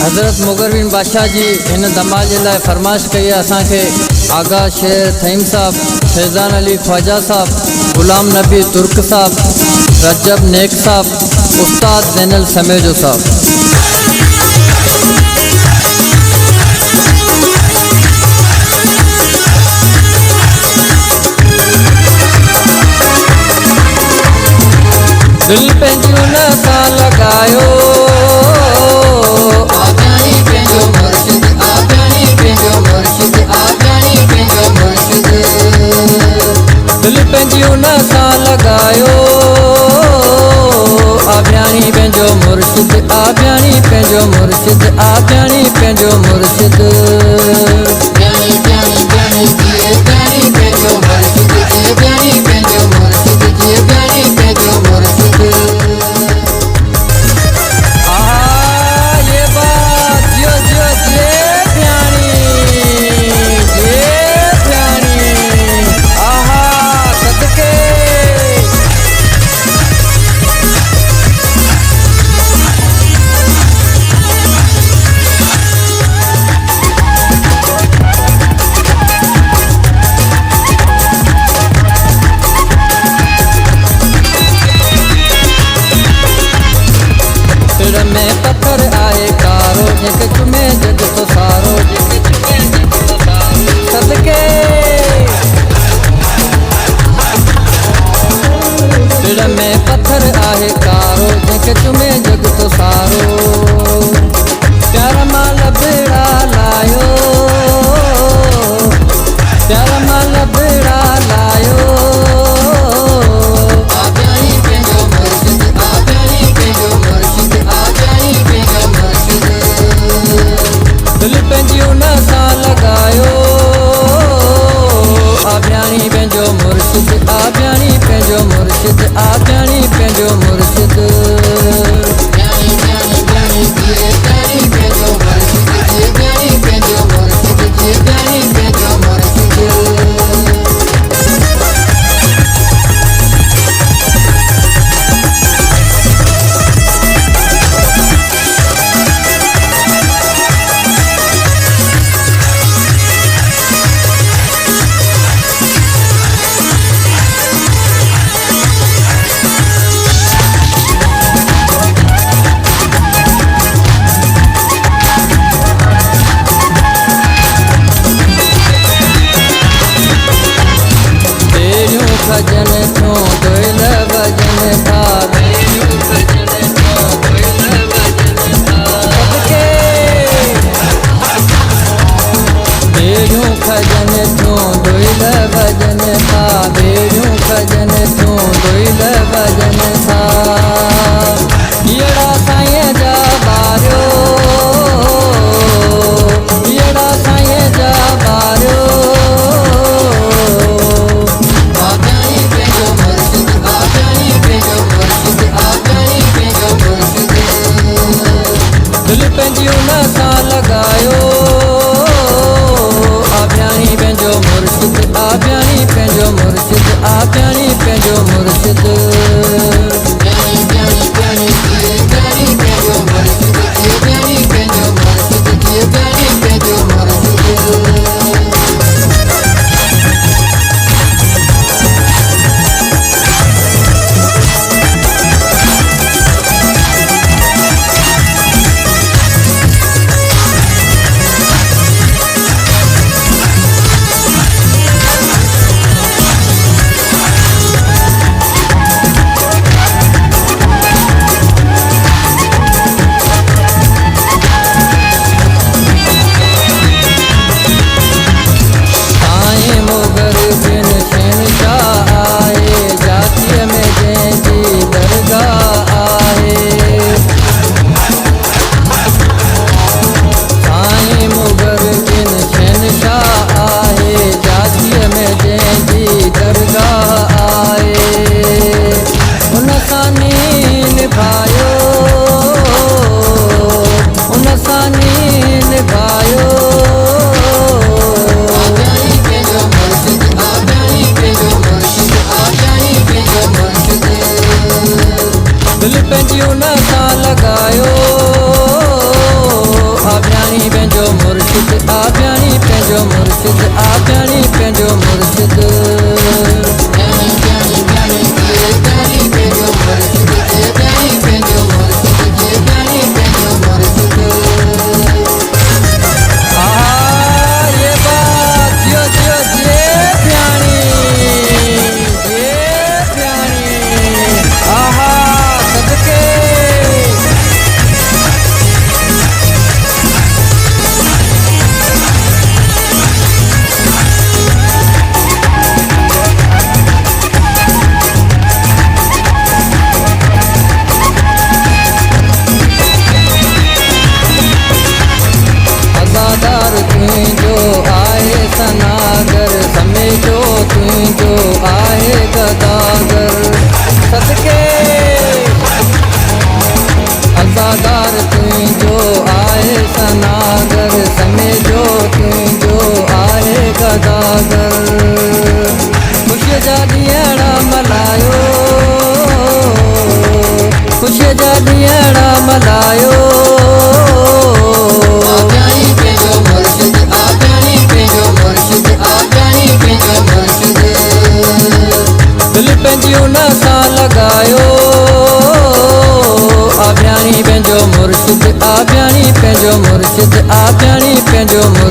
हज़रत मुग़र बिन बादशाह जी इन धमाल जे लाइ फरमाइश कई आहे असांखे। आगा शेर थईम साहब, फैज़ान अली ख्वाजा साहब, गुलाम नबी तुर्क साहब, रजब नेक साहब, उस्ताद ज़ैनल समेजो साहब। दिल पंहिंजो न सां लॻायो, आगानी पंहिंजो मुर्शिद, आगानी पंहिंजो मुर्शिद, आगानी पंहिंजो मुर्शिद। दिल पंहिंजो न सां लॻायो, आबियानी पंहिंजो मुर्शिद, आबियानी पंहिंजो मुर्शिद, आबियानी पंहिंजो मुर्शिद। प्यानी प्यानी प्यानी जिए प्यानी पंहिंजो मुर्शिद, जिए प्यानी पंहिंजो मुर्शिद, जिए प्यानी पंहिंजो मुर्शिद। पत्थर आए कारो जेके चुमे जग तो सारो, सदके दिल में पत्थर आए कारो जेके चुमे जग तो सारो। प्यार माल बेड़ा लायो, प्यार माल बेड़ा लायो, आगानी पंहिंजो मुर्शिद, आगानी पंहिंजो मुर्शिद, आगानी पंहिंजो मुर्शिद। दिल पंहिंजो न सां लॻायो, आबियानी पंहिंजो मुर्शिद, आबियानी पंहिंजो मुर्शिद, आबियानी पंहिंजो मुर्शिद। प्यानी प्यानी प्यानी जिए प्यानी पंहिंजो मुर्शिद, जिए प्यानी पंहिंजो मुर्शिद, जिए प्यानी पंहिंजो मुर्शिद। भजन थो दोइल भजन था, सदके बेड़ियूं खजन थो दोइल भजन था, बेड़ियूं खजन थो दोइल भजन था। हीअड़ा साईं जा ॿारियो, हीअड़ा साईं जा ॿारियो, दिल पंहिंजो न सां लॻायो, आबियानी पंहिंजो मुर्शिद, आबियानी पंहिंजो मुर्शिद, आबियानी पंहिंजो मुर्शिद। प्यानी प्यानी प्यानी जिए प्यानी पंहिंजो मुर्शिद, जिए प्यानी पंहिंजो मुर्शिद, जिए प्यानी पंहिंजो मुर्शिद। यार तुंहिंजो आहे सनागर समेजो तुंहिंजो आहे गदागर ख़ुशीअ जा ॾींहं मल्हायो ख़ुशीअ जा ॾींहं मल्हायो आजाणी पंहिंजो मुर्शिद आजाणी पंहिंजो मुर्शिद आजाणी पंहिंजो मुर्शिद दिल पंहिंजी उन सां लॻायो आबियाणी पंहिंजो मुर्शिद आबियाणी पंहिंजो मुर्शिद आबियाणी पंहिंजो मुर्शिद